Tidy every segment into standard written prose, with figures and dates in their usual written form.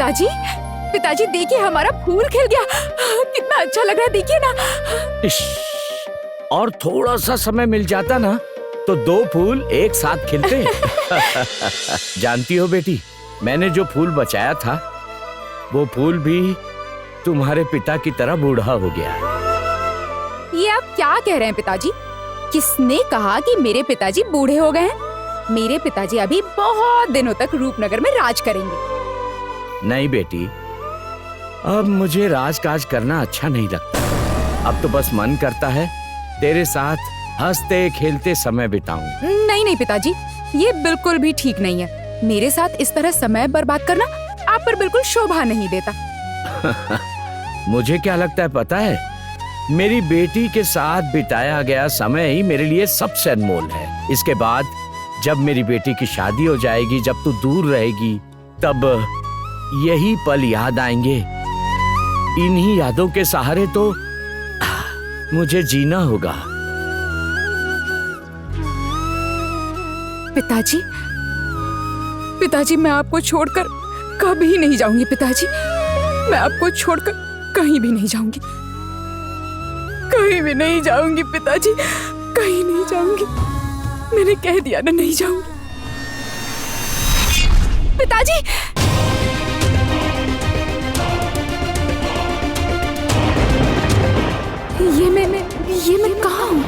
पिताजी, पिताजी देखिए हमारा फूल खिल गया, कितना अच्छा लग रहा है, देखिए ना। इश, और थोड़ा सा समय मिल जाता ना तो 2 फूल एक साथ खिलते। जानती हो बेटी, मैंने जो फूल बचाया था वो फूल भी तुम्हारे पिता की तरह बूढ़ा हो गया। ये आप क्या कह रहे हैं पिताजी? किसने कहा कि मेरे पिताजी बूढ़े हो गए हैं? मेरे पिताजी अभी बहुत दिनों तक रूपनगर में राज करेंगे। नहीं बेटी, अब मुझे राजकाज करना अच्छा नहीं लगता। अब तो बस मन करता है तेरे साथ हंसते खेलते समय बिताऊं। नहीं नहीं पिताजी, ये बिल्कुल भी ठीक नहीं है। मेरे साथ इस तरह समय बर्बाद करना आप पर बिल्कुल शोभा नहीं देता। मुझे क्या लगता है पता है? मेरी बेटी के साथ बिताया गया समय ही मेरे लिए सबसे अनमोल है। इसके बाद जब मेरी बेटी की शादी हो जाएगी, जब तू दूर रहेगी, तब यही पल याद आएंगे। इन्हीं यादों के सहारे तो मुझे जीना होगा। पिताजी, पिताजी मैं आपको छोड़कर कभी नहीं जाऊंगी। पिताजी, मैं आपको छोड़कर कहीं भी नहीं जाऊंगी, कहीं भी नहीं जाऊंगी। पिताजी, कहीं नहीं जाऊंगी। मैंने कह दिया ना, नहीं जाऊंगी। पिताजी, ये मैं कहाँ हूँ?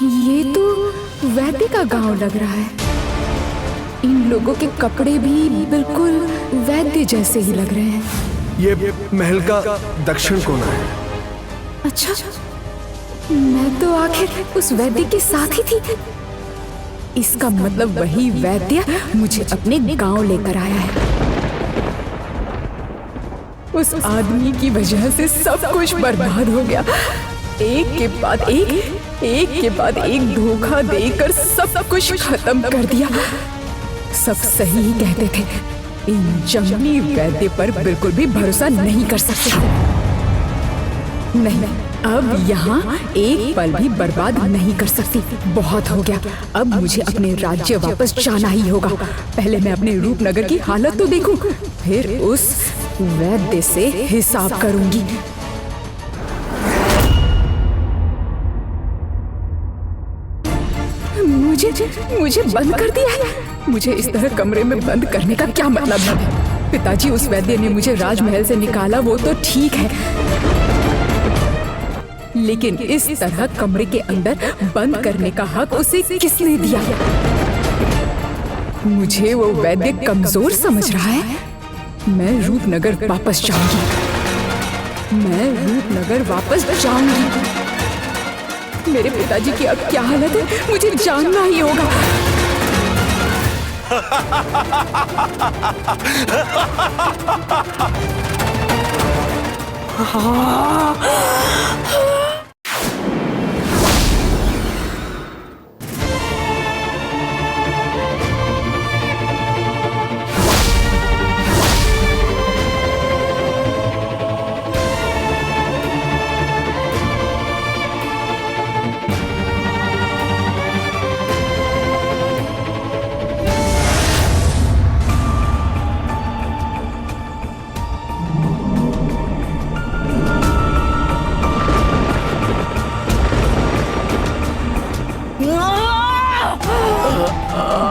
ये तो वैद्य का गांव लग रहा है। इन लोगों के कपड़े भी बिल्कुल वैद्य जैसे ही लग रहे हैं। ये महल का दक्षिण कोना है। अच्छा, मैं तो आखिर उस वैद्य के साथ ही थी। इसका मतलब वही वैद्य मुझे अपने गांव लेकर आया है। उस आदमी की वजह से सब कुछ बर्बाद हो गया। एक के बाद एक धोखा देकर सब कुछ खत्म कर दिया। सब सही ही कहते थे, इन जंगली वैद्य पर बिल्कुल भी भरोसा नहीं कर सकते। नहीं, अब यहाँ एक पल भी बर्बाद नहीं कर सकती। बहुत हो गया, अब मुझे अपने राज्य वापस जाना ही होगा। पहले मैं अपने रूपनगर की हालत तो देखूं, फिर उस वैद्य से हिसाब करूंगी। मुझे बंद कर दिया है। मुझे इस तरह कमरे में बंद करने का क्या मतलब है? पिताजी, उस वैद्य ने मुझे राजमहल से निकाला वो तो ठीक है, लेकिन इस तरह कमरे के अंदर बंद करने का हक उसे किसने दिया? मुझे वो वैद्य कमजोर समझ रहा है। मैं रूपनगर वापस जाऊंगी। मेरे पिताजी की अब क्या हालत है, मुझे जानना ही होगा।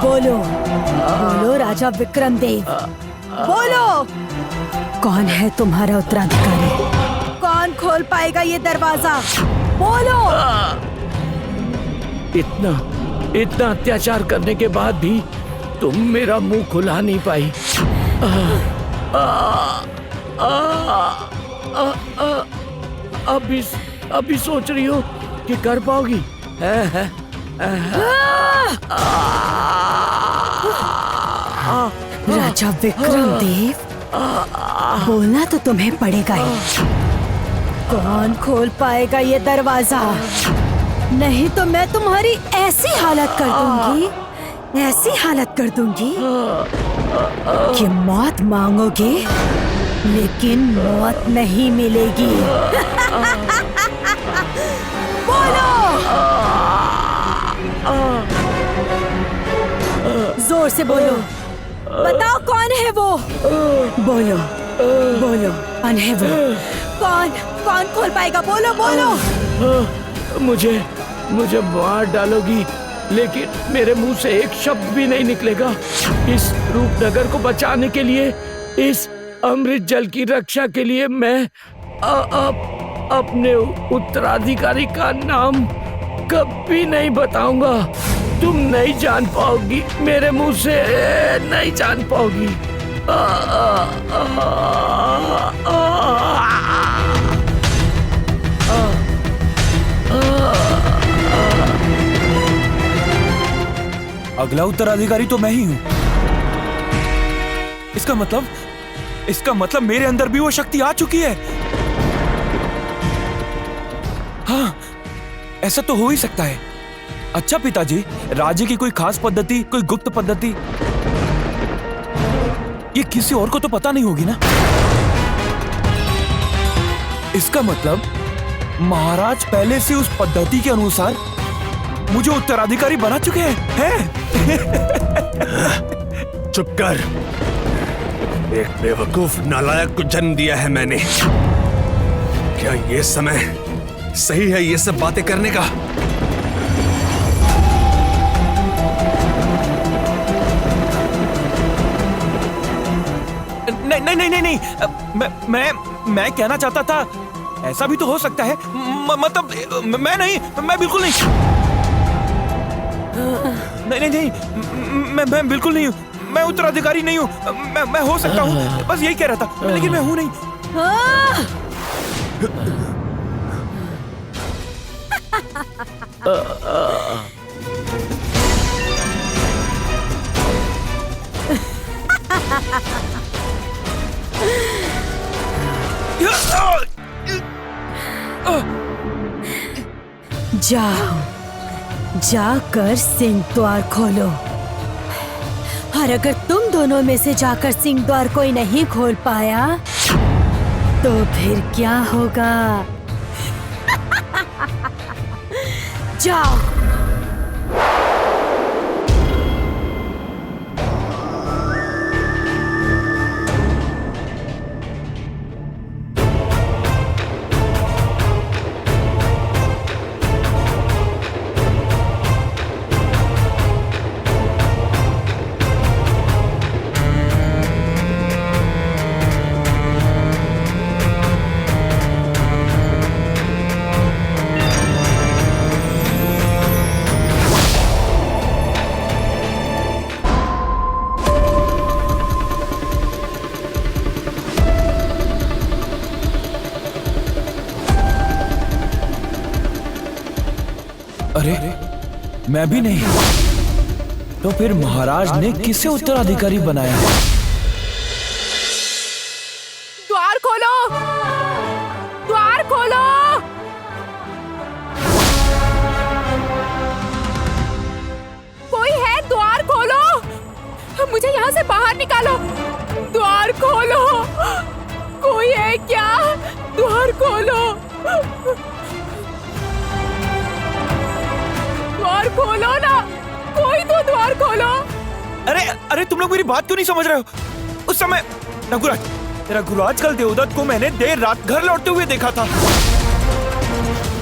बोलो राजा विक्रमदेव, बोलो, कौन है तुम्हारा उत्तराधिकारी? कौन खोल पाएगा ये दरवाजा? बोलो। इतना अत्याचार करने के बाद भी तुम मेरा मुंह खुला नहीं पाई। अभी सोच रही हो कि कर पाओगी? राजा विक्रम देव, बोलना तो तुम्हें पड़ेगा ही। कौन खोल पाएगा ये दरवाजा? नहीं तो मैं तुम्हारी ऐसी हालत कर दूंगी, ऐसी हालत कर दूंगी कि मौत मांगोगे लेकिन मौत नहीं मिलेगी। बोलो, जोर से बोलो, बताओ कौन है वो? बोलो बोलो, कौन है वो? कौन कौन खोल पाएगा? बोलो बोलो। मुझे मार डालोगी लेकिन मेरे मुंह से एक शब्द भी नहीं निकलेगा। इस रूपनगर को बचाने के लिए, इस अमृत जल की रक्षा के लिए मैं अपने उत्तराधिकारी का नाम कभी नहीं बताऊंगा। तुम नहीं जान पाओगी, मेरे मुंह से नहीं जान पाओगी। अगला उत्तराधिकारी तो मैं ही हूं। इसका मतलब मेरे अंदर भी वो शक्ति आ चुकी है। हाँ, ऐसा तो हो ही सकता है। अच्छा पिताजी, राज्य की कोई खास पद्धति, कोई गुप्त पद्धति, ये किसी और को तो पता नहीं होगी ना? इसका मतलब महाराज पहले से उस पद्धति के अनुसार मुझे उत्तराधिकारी बना चुके हैं? चुप कर। एक बेवकूफ नालायक को जन्म दिया है मैंने। क्या ये समय सही है ये सब बातें करने का? नहीं, मैं कहना चाहता था, ऐसा भी तो हो सकता है। मतलब मैं बिल्कुल नहीं। मैं बिल्कुल नहीं हूँ। मैं उत्तराधिकारी नहीं हूँ। मैं हो सकता हूँ, बस यही कह रहा था, लेकिन मैं हूँ नहीं। जाओ, जाकर सिंह द्वार खोलो। और अगर तुम दोनों में से जाकर सिंह द्वार कोई नहीं खोल पाया तो फिर क्या होगा? जाओ। अरे, मैं भी नहीं। तो फिर महाराज ने किसे उत्तराधिकारी बनाया है? द्वार खोलो, द्वार खोलो। कोई है? द्वार खोलो, मुझे यहाँ से बाहर निकालो। द्वार खोलो, कोई है क्या? द्वार खोलो, द्वार खोलो ना, कोई तो द्वार खोलो। अरे तुम लोग मेरी बात क्यों नहीं समझ रहे हो? उस समय रघुराज कल देवदत्त को मैंने देर रात घर लौटते हुए देखा था,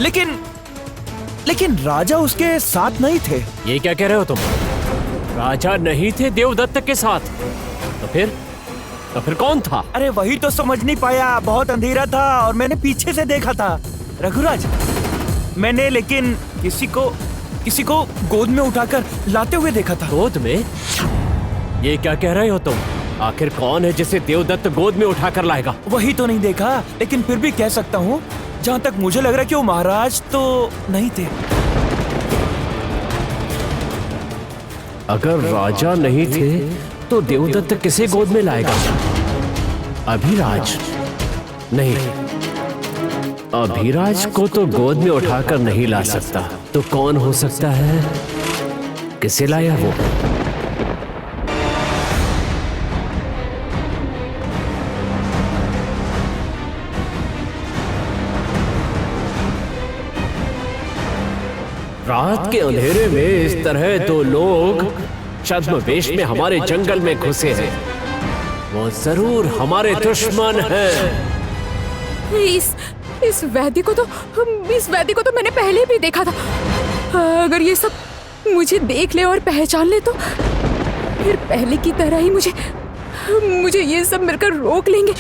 लेकिन राजा उसके साथ नहीं थे। ये क्या कह रहे हो तुम? राजा नहीं थे देवदत्त के साथ? तो फिर कौन था? अरे वही तो समझ नहीं पाया, बहुत अंधेरा था और मैंने पीछे से देखा था रघुराज। मैंने लेकिन किसी को गोद में उठाकर लाते हुए देखा था। गोद में? ये क्या कह रहे हो तुम? आखिर कौन है जिसे देवदत्त गोद में उठाकर लाएगा? वही तो नहीं देखा, लेकिन फिर भी कह सकता हूँ, जहाँ तक मुझे लग रहा है कि वो महाराज तो नहीं थे। अगर राजा नहीं थे तो देवदत्त किसे गोद में लाएगा? अभिराज? नहीं, अभिराज को तो गोद में उठाकर नहीं ला सकता। तो कौन हो सकता है? किसे लाया वो? रात के अंधेरे में इस तरह दो लोग छद्मवेश में हमारे जंगल में घुसे हैं। वो जरूर हमारे दुश्मन हैं। इस वैद्य को तो मैंने पहले भी देखा था। अगर ये सब मुझे देख ले और पहचान ले तो फिर पहले की तरह ही मुझे ये सब मिलकर रोक लेंगे।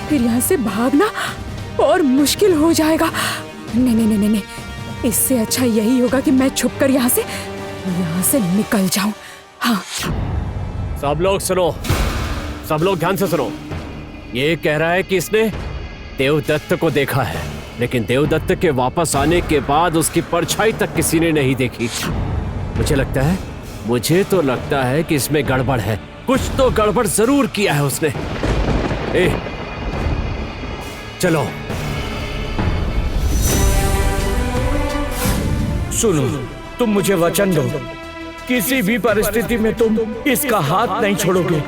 फिर यहाँ से भागना और मुश्किल हो जाएगा। नहीं, इससे अच्छा यही होगा कि मैं छुपकर यहाँ से निकल जाऊं। हाँ। सब लोग सुनो, सब लोग ध्यान से सुनो। ये कह रहा है कि इसने देवदत्त को देखा है, लेकिन देवदत्त के वापस आने के बाद उसकी परछाई तक किसी ने नहीं देखी। मुझे तो लगता है कि इसमें गड़बड़ है। कुछ तो गड़बड़ जरूर किया है उसने। चलो। सुनो, तुम मुझे वचन दो, किसी भी परिस्थिति में तुम इसका हाथ नहीं छोड़ोगे।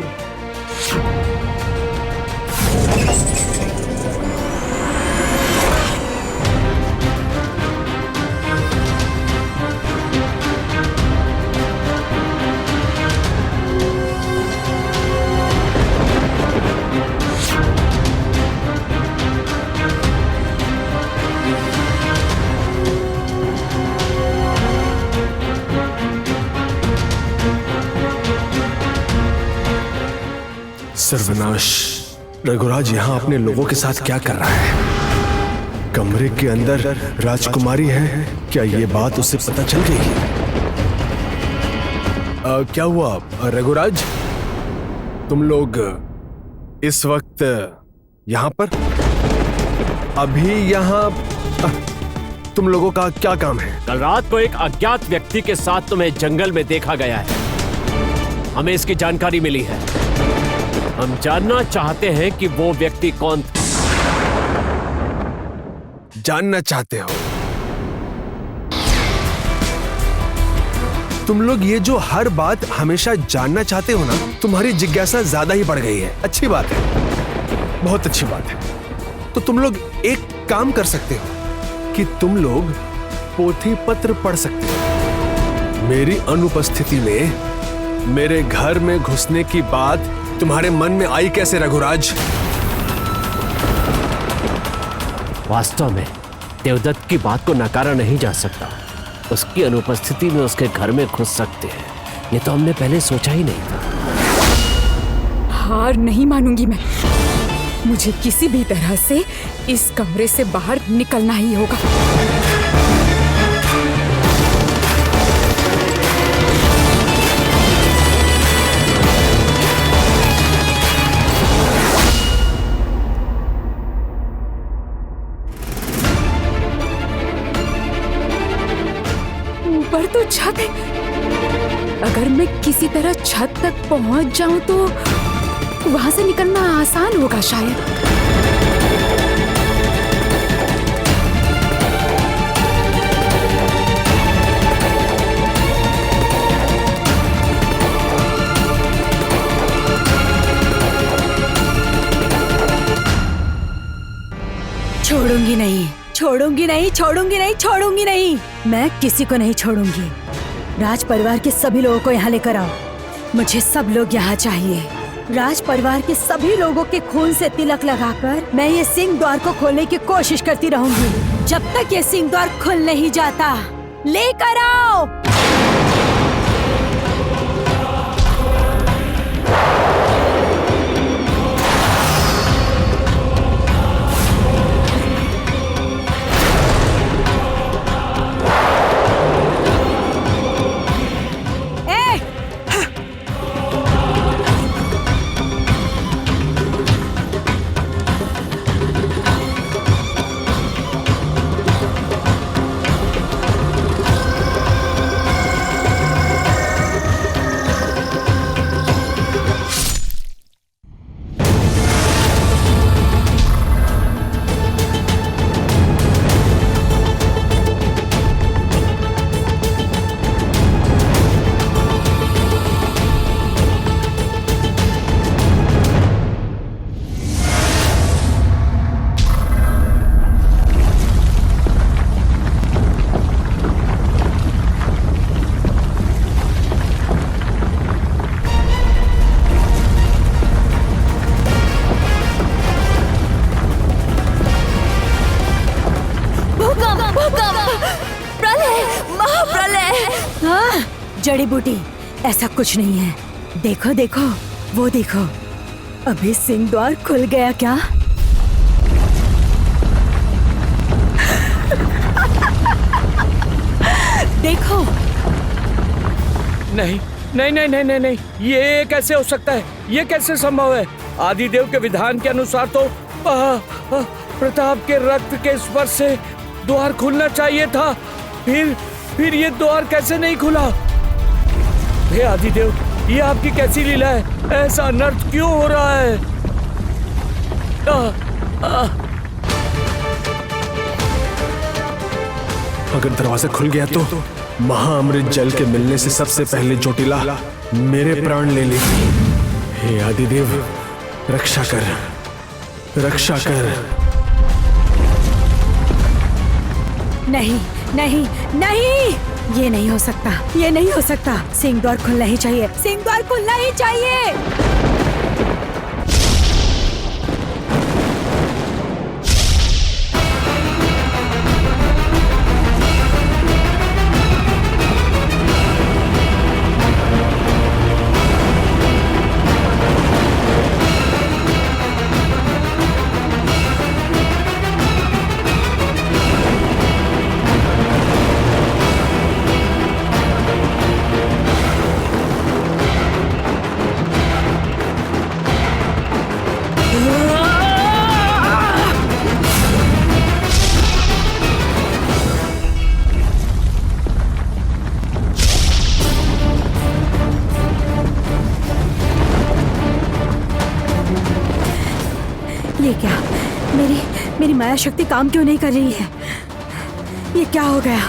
सर्वनाश, रघुराज यहाँ अपने लोगों के साथ क्या कर रहा है? कमरे के अंदर राजकुमारी है। क्या ये बात उसे पता चल गई? क्या हुआ रघुराज? तुम लोग इस वक्त यहाँ पर? अभी यहाँ तुम लोगों का क्या काम है? कल रात को एक अज्ञात व्यक्ति के साथ तुम्हें जंगल में देखा गया है। हमें इसकी जानकारी मिली है। हम जानना चाहते हैं कि वो व्यक्ति कौन था। जानना चाहते हो? तुम लोग ये जो हर बात हमेशा जानना चाहते हो ना, तुम्हारी जिज्ञासा ज्यादा ही बढ़ गई है। अच्छी बात है, बहुत अच्छी बात है। तो तुम लोग एक काम कर सकते हो कि तुम लोग पोथी पत्र पढ़ सकते हो। मेरी अनुपस्थिति में मेरे घर में घुसने की बात तुम्हारे मन में आई कैसे रघुराज? वास्तव में देवदत्त की बात को नकारा नहीं जा सकता। उसकी अनुपस्थिति में उसके घर में घुस सकते हैं, ये तो हमने पहले सोचा ही नहीं था। हार नहीं मानूंगी मैं। मुझे किसी भी तरह से इस कमरे से बाहर निकलना ही होगा। ऊपर तो छत है। अगर मैं किसी तरह छत तक पहुंच जाऊं तो वहां से निकलना आसान होगा शायद। छोड़ूंगी नहीं, छोड़ूंगी नहीं, छोड़ूंगी नहीं, छोड़ूंगी नहीं। मैं किसी को नहीं छोड़ूंगी। राज परिवार के सभी लोगों को यहाँ लेकर आओ। मुझे सब लोग यहाँ चाहिए। राज परिवार के सभी लोगों के खून से तिलक लगाकर मैं ये सिंह द्वार को खोलने की कोशिश करती रहूंगी जब तक ये सिंह द्वार खुल नहीं जाता। लेकर आओ। जड़ी बूटी, ऐसा कुछ नहीं है। देखो देखो, वो देखो, अभी सिंह द्वार खुल गया क्या? देखो। नहीं नहीं नहीं नहीं नहीं नहीं, ये कैसे हो सकता है? ये कैसे संभव है? आदिदेव के विधान के अनुसार तो प्रताप के रक्त के स्पर्श से द्वार खुलना चाहिए था। फिर ये द्वार कैसे नहीं खुला? हे आदिदेव, ये आपकी कैसी लीला है? ऐसा अनर्थ क्यों हो रहा है? अगर दरवाजा खुल गया तो महाअमृत जल के मिलने से सबसे पहले चोटिला मेरे प्राण ले लेगी। हे आदिदेव, रक्षा कर, रक्षा कर। नहीं नहीं नहीं, ये नहीं हो सकता, ये नहीं हो सकता। सिंह द्वार खुलना ही चाहिए, सिंह द्वार खुलना ही चाहिए। ये क्या, मेरी माया शक्ति काम क्यों नहीं कर रही है? ये क्या हो गया?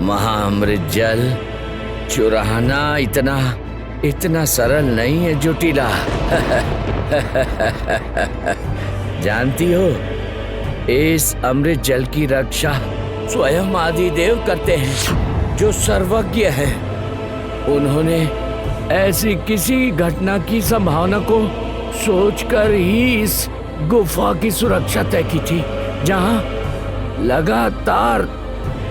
महाअमृत जल चुराना इतना सरल नहीं है जोटिला। जानती हो, इस अमृत जल की रक्षा स्वयं आदिदेव करते हैं, जो सर्वज्ञ है। उन्होंने ऐसी किसी घटना की संभावना को सोचकर ही इस गुफा की सुरक्षा तय की थी, जहां लगातार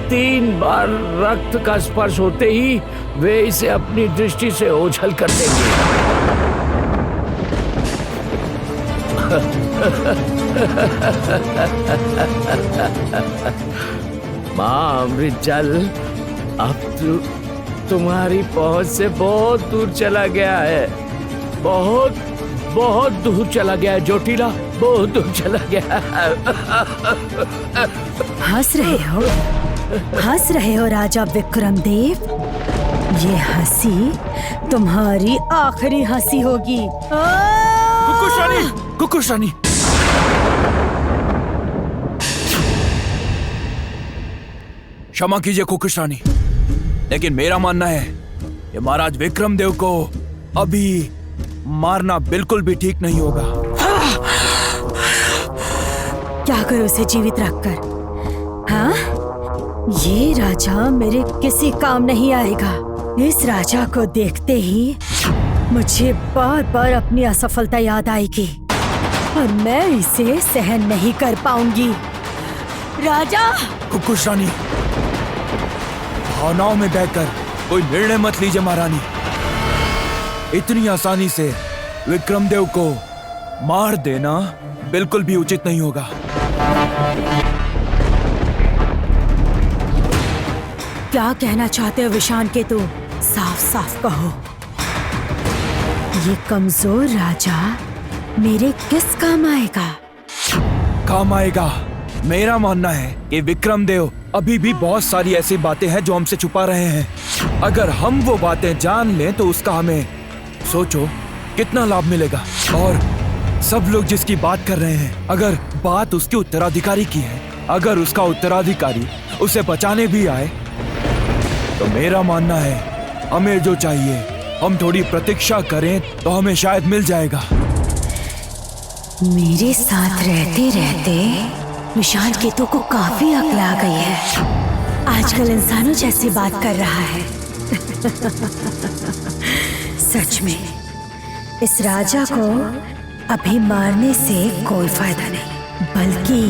3 बार रक्त का स्पर्श होते ही वे इसे अपनी दृष्टि से ओझल कर देंगे। मां अमृत जल अब तुम्हारी पहुंच से बहुत दूर चला गया है, बहुत दूर चला गया है जोटिला, बहुत दूर चला गया। हंस रहे हो राजा विक्रम देव? ये हंसी तुम्हारी आखिरी हंसी होगी। कुकुश रानी, क्षमा कीजिए कुकुश रानी, लेकिन मेरा मानना है कि महाराज विक्रम देव को अभी मारना बिल्कुल भी ठीक नहीं होगा। क्या करो उसे जीवित रखकर? हाँ, ये राजा मेरे किसी काम नहीं आएगा। इस राजा को देखते ही मुझे बार बार अपनी असफलता याद आएगी और मैं इसे सहन नहीं कर पाऊंगी। राजा! कुकुश रानी, भावनाओं में बहकर कोई निर्णय मत लीजिए महारानी। इतनी आसानी से विक्रमदेव को मार देना बिल्कुल भी उचित नहीं होगा। क्या कहना चाहते हो विशान केतु? साफ साफ कहो। ये कमजोर राजा मेरे किस काम आएगा? काम आएगा। मेरा मानना है कि विक्रमदेव अभी भी बहुत सारी ऐसी बातें हैं जो हमसे छुपा रहे हैं। अगर हम वो बातें जान लें तो उसका हमें सोचो कितना लाभ मिलेगा। और सब लोग जिसकी बात कर रहे हैं, अगर बात उसके उत्तराधिकारी की है, अगर उसका उत्तराधिकारी उसे बचाने भी आए, तो मेरा मानना है हमें जो चाहिए हम थोड़ी प्रतीक्षा करें तो हमें शायद मिल जाएगा। मेरे साथ रहते रहते विशान केतु को काफी अक्ल आ गई है। आजकल इंसानों जैसी बात कर रहा है। सच में इस राजा को अभी मारने से कोई फायदा नहीं, बल्कि